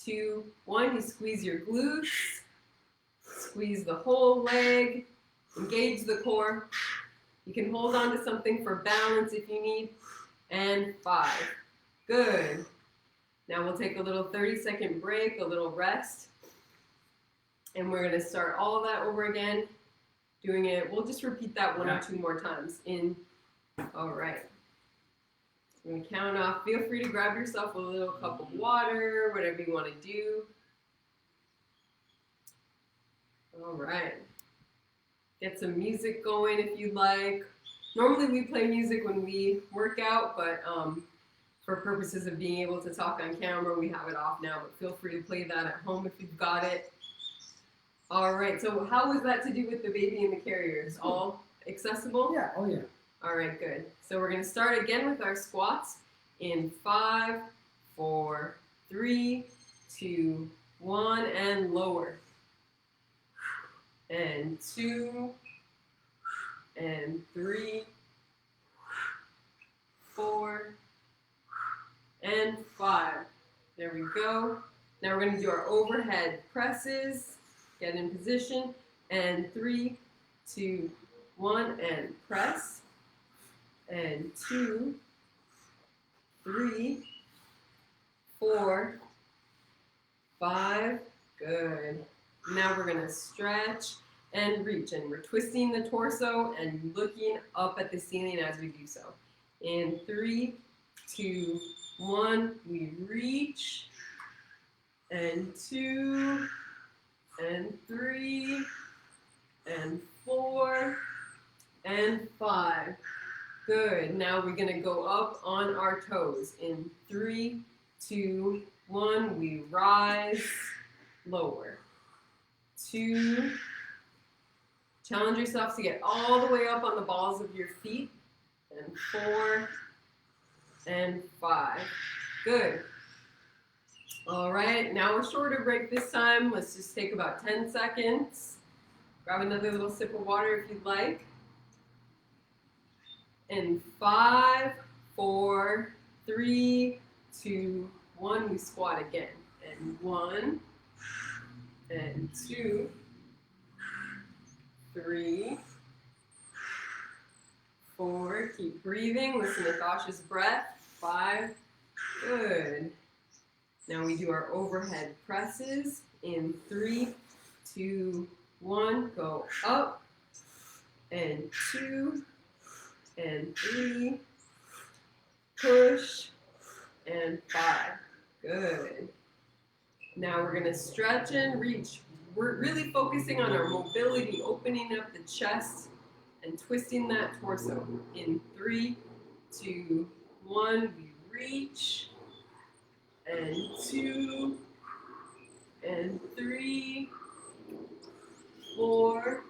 [SPEAKER 2] 2, 1, you squeeze your glutes. Squeeze the whole leg. Engage the core. You can hold on to something for balance if you need. And 5. Good. Now we'll take a little 30-second break, a little rest. And we're going to start all of that over again. Doing it, we'll just repeat that 1 or 2 more times. All right. I'm going to count off. Feel free to grab yourself a little cup of water, whatever you want to do. All right. Get some music going if you'd like. Normally we play music when we work out, but for purposes of being able to talk on camera, we have it off now, but feel free to play that at home if you've got it. All right, so how was that to do with the baby and the carriers? All accessible?
[SPEAKER 1] Yeah, oh yeah.
[SPEAKER 2] All right, good. So we're going to start again with our squats in 5, 4, 3, 2, 1, and lower. And 2, and 3, 4, and 5. There we go. Now we're going to do our overhead presses. Get in position. And 3, 2, 1, and press. And 2, 3, 4, 5. Good. Now we're going to stretch and reach. And we're twisting the torso and looking up at the ceiling as we do so. In 3, 2, 1, we reach. And 2, and 3, and 4, and 5. Good. Now we're going to go up on our toes. In 3, 2, 1, we rise. lower. 2. Challenge yourself to get all the way up on the balls of your feet. And 4 and 5. Good. All right, now we're shorter break this time. Let's just take about 10 seconds. Grab another little sip of water if you'd like. And 5, 4, 3, 2, 1. We squat again. And 1, and 2, 3, 4. Keep breathing. Listen to Thosh's breath. 5. Good. Now we do our overhead presses in 3, 2, 1. Go up. And 2, and 3. Push. And 5. Good. Now we're going to stretch and reach. We're really focusing on our mobility, opening up the chest and twisting that torso. In 3, 2, 1, we reach. And 2, and 3, 4,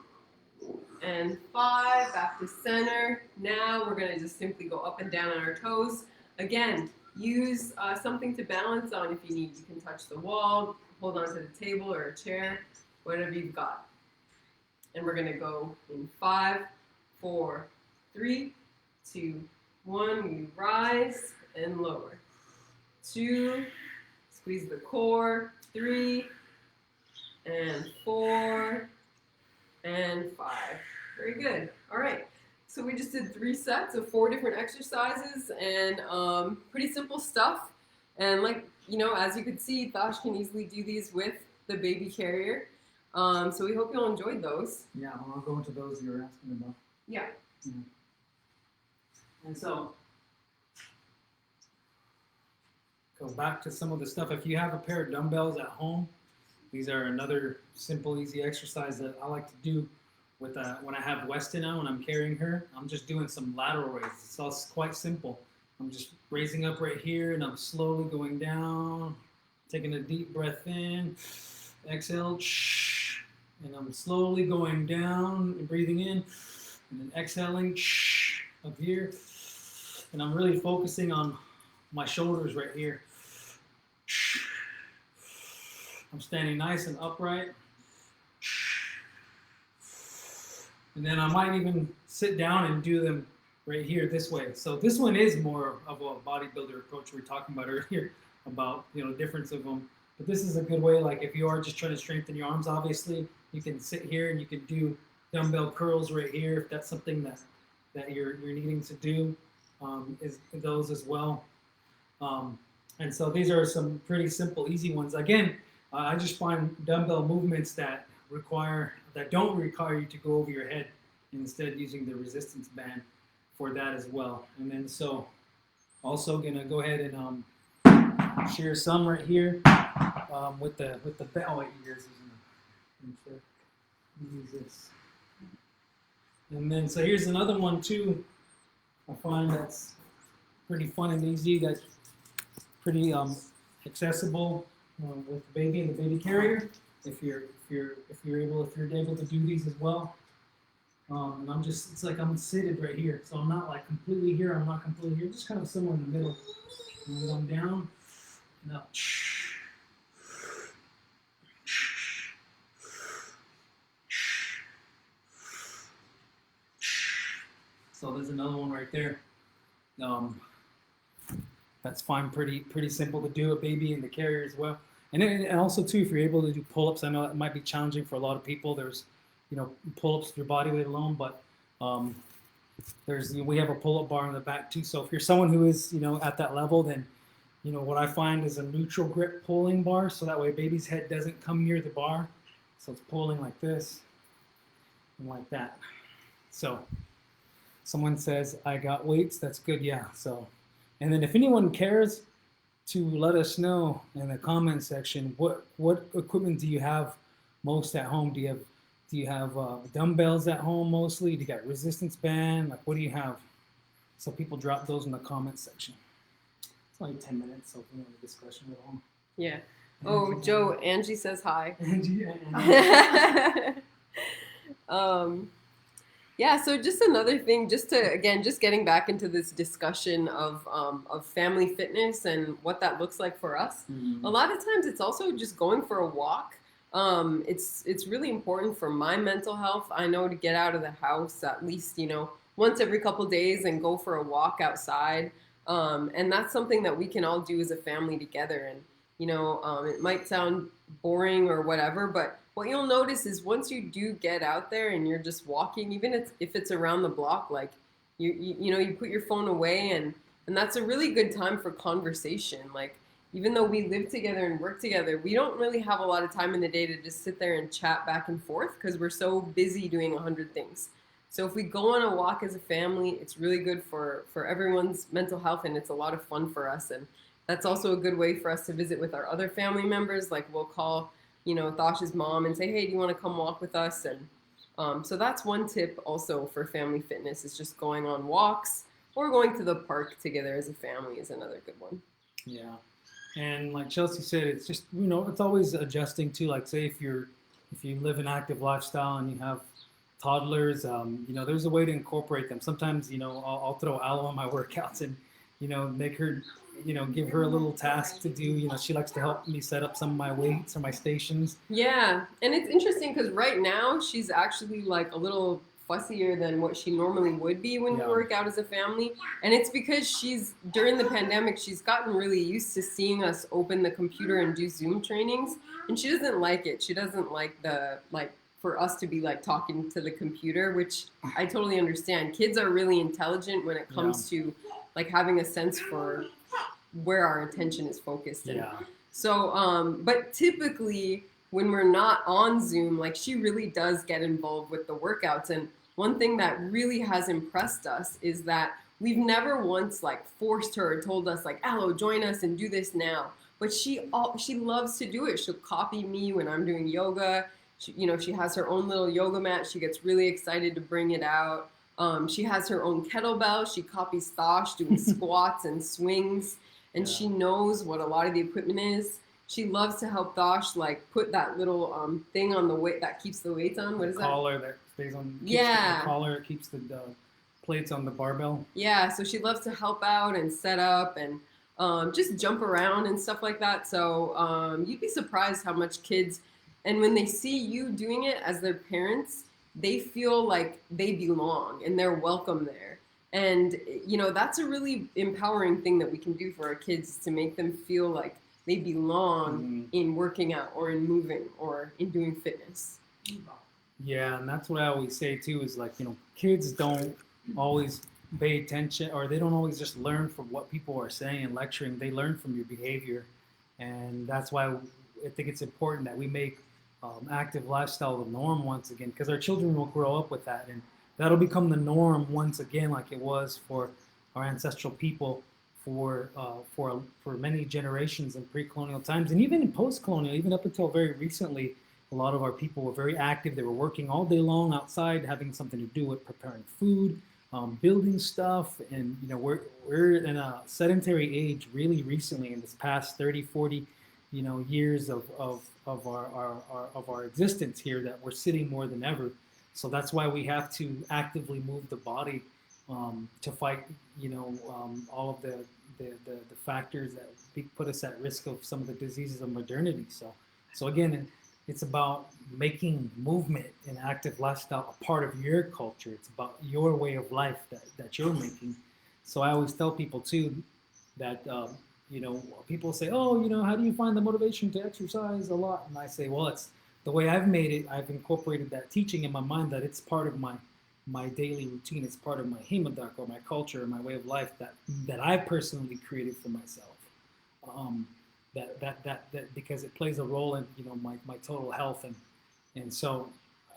[SPEAKER 2] and 5. Back to center. Now we're going to just simply go up and down on our toes. Again, use something to balance on if you need. You can touch the wall, hold on to the table or a chair, whatever you've got. And we're going to go in 5, 4, 3, 2, 1. We rise and lower. 2, squeeze the core. 3, and 4, and 5. Very good. All right. So we just did 3 sets of 4 different exercises and pretty simple stuff. And like, you know, as you could see, Thosh can easily do these with the baby carrier. So we hope you all enjoyed those.
[SPEAKER 1] Yeah, I'll go into those you were asking about.
[SPEAKER 2] Yeah.
[SPEAKER 1] Mm-hmm. And so, go back to some of the stuff. If you have a pair of dumbbells at home, these are another simple, easy exercise that I like to do with when I have Weston on, when I'm carrying her. I'm just doing some lateral raise. It's all quite simple. I'm just raising up right here, and I'm slowly going down, taking a deep breath in, exhale, and I'm slowly going down and breathing in, and then exhaling up here. And I'm really focusing on my shoulders right here. I'm standing nice and upright. And then I might even sit down and do them right here this way. So this one is more of a bodybuilder approach we were talking about earlier about, you know, difference of them. But this is a good way, like if you are just trying to strengthen your arms, obviously, you can sit here and you can do dumbbell curls right here if that's something that you're needing to do, is those as well. And so these are some pretty simple, easy ones. Again, I just find dumbbell movements that don't require you to go over your head, instead using the resistance band for that as well. And then so also gonna go ahead and share some right here with the belt. Oh wait, you guys use this. And then so here's another one too. I find that's pretty fun and easy. That's pretty accessible with the baby and the baby carrier. If you're able to do these as well. And it's like I'm seated right here, so I'm not like completely here. I'm not completely here. Just kind of somewhere in the middle. And I'm down and up. So there's another one right there. That's fine, pretty simple to do, a baby in the carrier as well. And also too, if you're able to do pull-ups, I know that might be challenging for a lot of people. There's, you know, pull-ups with your body weight alone, but we have a pull-up bar in the back too. So if you're someone who is, you know, at that level, then, you know, what I find is a neutral grip pulling bar, so that way baby's head doesn't come near the bar. So it's pulling like this and like that. So someone says, I got weights, that's good, yeah. So, and then if anyone cares to let us know in the comment section, what equipment do you have most at home? Do you have dumbbells at home mostly? Do you got resistance band? Like, what do you have? So people drop those in the comment section. It's only 10 minutes, so if you want a discussion at home.
[SPEAKER 2] Yeah. Oh, Joe, Angie says hi.
[SPEAKER 1] Angie.
[SPEAKER 2] Yeah, so just another thing, just getting back into this discussion of family fitness and what that looks like for us. A lot of times it's also just going for a walk. It's really important for my mental health. I know to get out of the house at least, once every couple days and go for a walk outside. And that's something that we can all do as a family together. And, it might sound boring or whatever, but what you'll notice is once you do get out there and you're just walking, even if it's around the block, like you put your phone away and that's a really good time for conversation. Like, even though we live together and work together, we don't really have a lot of time in the day to just sit there and chat back and forth because we're so busy doing 100 things. So if we go on a walk as a family, it's really good for everyone's mental health, and it's a lot of fun for us. And that's also a good way for us to visit with our other family members. Like, we'll call Thosh's mom and say, hey, do you want to come walk with us? And so that's one tip also for family fitness, is just going on walks or going to the park together as a family is another good one.
[SPEAKER 1] Yeah. And like Chelsey said, it's just, it's always adjusting to, like, say if you live an active lifestyle and you have toddlers, there's a way to incorporate them. Sometimes, I'll throw aloe in my workouts and, make her, give her a little task to do. She likes to help me set up some of my weights or my stations.
[SPEAKER 2] Yeah. And it's interesting because right now she's actually like a little fussier than what she normally would be when we work out as a family. And it's because during the pandemic, she's gotten really used to seeing us open the computer and do Zoom trainings. And she doesn't like it. She doesn't like for us to be like talking to the computer, which I totally understand. Kids are really intelligent when it comes to like having a sense for where our attention is focused. And so, but typically when we're not on Zoom, like, she really does get involved with the workouts. And one thing that really has impressed us is that we've never once like forced her or told us like, Aloe, join us and do this now. But she loves to do it. She'll copy me when I'm doing yoga. She has her own little yoga mat. She gets really excited to bring it out. She has her own kettlebell. She copies Thosh doing squats and swings, and she knows what a lot of the equipment is. She loves to help Thosh like put that little thing on the weight that keeps the weights on. What is that?
[SPEAKER 1] Collar that stays on. The collar keeps the plates on the barbell. Yeah.
[SPEAKER 2] So she loves to help out and set up and just jump around and stuff like that. So you'd be surprised how much kids, and when they see you doing it as their parents, they feel like they belong and they're welcome there. And that's a really empowering thing that we can do for our kids, to make them feel like they belong in working out or in moving or in doing fitness.
[SPEAKER 1] Yeah, and that's what I always say too, is like, kids don't always pay attention, or they don't always just learn from what people are saying and lecturing. They learn from your behavior. And that's why I think it's important that we make active lifestyle the norm once again, because our children will grow up with that, and that'll become the norm once again, like it was for our ancestral people for many generations in pre-colonial times, and even in post-colonial, even up until very recently. A lot of our people were very active. They were working all day long outside, having something to do with preparing food, building stuff. And we're in a sedentary age really recently, in this past 30, 40 years of our existence here, that we're sitting more than ever. So that's why we have to actively move the body to fight all of the factors that put us at risk of some of the diseases of modernity. So again, it's about making movement and active lifestyle a part of your culture. It's about your way of life that you're making. So I always tell people too that people say, oh, how do you find the motivation to exercise a lot? And I say, well, it's the way I've made it. I've incorporated that teaching in my mind, that it's part of my daily routine. It's part of my himadak, or my culture, or my way of life that I personally created for myself. That because it plays a role in my total health, and so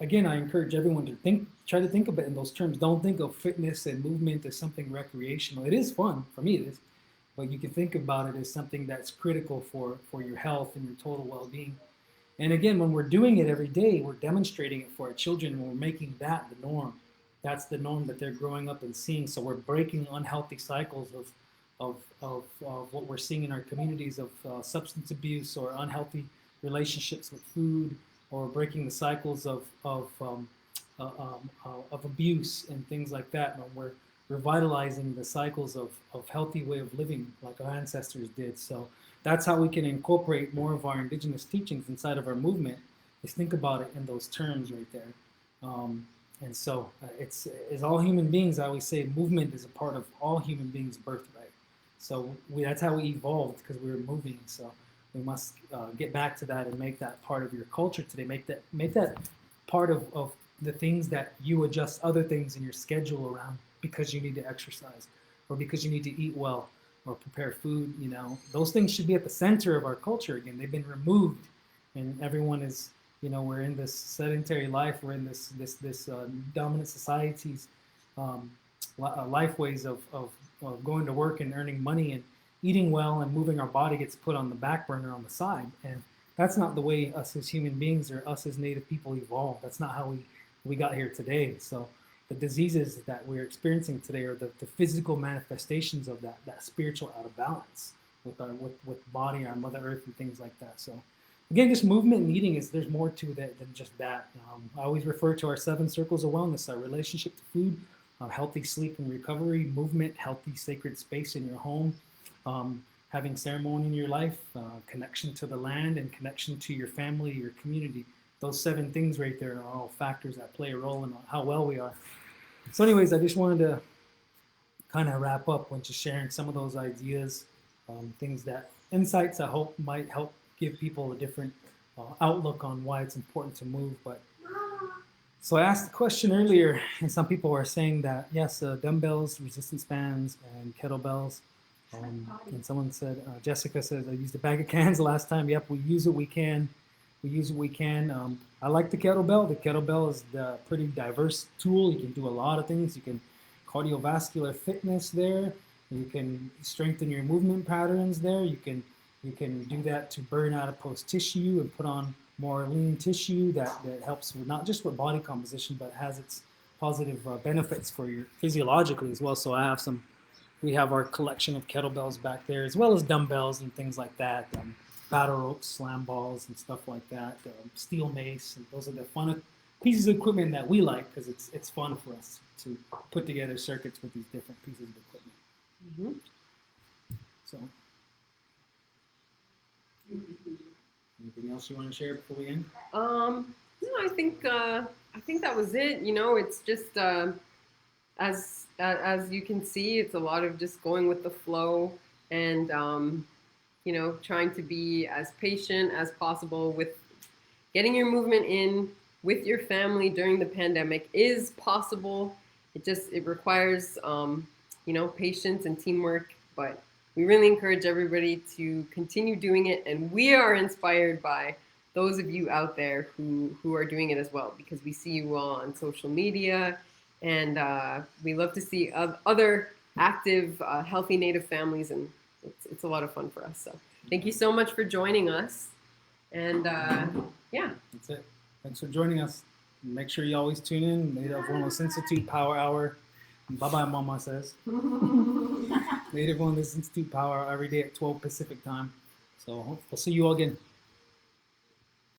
[SPEAKER 1] again, I encourage everyone to try to think of it in those terms. Don't think of fitness and movement as something recreational. It is fun, for me it is, but you can think about it as something that's critical for your health and your total well-being. And again, when we're doing it every day, we're demonstrating it for our children, and we're making that the norm. That's the norm that they're growing up and seeing. So we're breaking unhealthy cycles of what we're seeing in our communities of substance abuse or unhealthy relationships with food, or breaking the cycles of abuse and things like that. And we're revitalizing the cycles of healthy way of living like our ancestors did. So that's how we can incorporate more of our indigenous teachings inside of our movement, is think about it in those terms right there. And so it's as all human beings, I always say movement is a part of all human beings' birthright. So that's how we evolved, because we were moving. So we must get back to that and make that part of your culture today. Make that part of the things that you adjust other things in your schedule around, because you need to exercise, or because you need to eat well, or prepare food. You know, those things should be at the center of our culture again. They've been removed, and everyone is, you know, we're in this sedentary life. We're in this dominant society's life ways of going to work and earning money and eating well and moving our body gets put on the back burner on the side. And that's not the way us as human beings or us as Native people evolved. That's not how we got here today. So the diseases that we're experiencing today are the physical manifestations of that spiritual out of balance with body, our Mother Earth, and things like that. So again, just movement and eating there's more to that than just that. I always refer to our 7 circles of wellness: our relationship to food, healthy sleep and recovery, movement, healthy sacred space in your home, having ceremony in your life, connection to the land, and connection to your family, your community. Those 7 things right there are all factors that play a role in how well we are. So anyways, I just wanted to kind of wrap up when just sharing some of those ideas, insights I hope might help give people a different outlook on why it's important to move. But so I asked the question earlier, and some people are saying that yes, dumbbells, resistance bands, and kettlebells. And someone said, Jessica says, I used a bag of cans last time. Yep, we use what we can. I like the kettlebell. The kettlebell is a pretty diverse tool. You can do a lot of things. You can cardiovascular fitness there. You can strengthen your movement patterns there. You can do that to burn adipose tissue and put on more lean tissue that helps with not just with body composition, but has its positive benefits for your physiologically as well. So we have our collection of kettlebells back there, as well as dumbbells and things like that, battle ropes, slam balls, and stuff like that, steel mace, and those are the fun pieces of equipment that we like, because it's fun for us to put together circuits with these different pieces of equipment.
[SPEAKER 2] Mm-hmm.
[SPEAKER 1] So, anything else you want to share before we end?
[SPEAKER 2] No, I think that was it. You know, it's just as you can see, it's a lot of just going with the flow, and you know, trying to be as patient as possible with getting your movement in with your family during the pandemic is possible. It requires you know, patience and teamwork, but we really encourage everybody to continue doing it, and we are inspired by those of you out there who are doing it as well, because we see you all on social media, and we love to see other active, healthy Native families, and it's a lot of fun for us. So thank you so much for joining us, and yeah. That's
[SPEAKER 1] it. Thanks for joining us. Make sure you always tune in. Native Wellness Institute Power Hour. Bye-bye, Mama says. Native Wellness Institute Power Hour every day at 12 Pacific time. So we'll see you all again.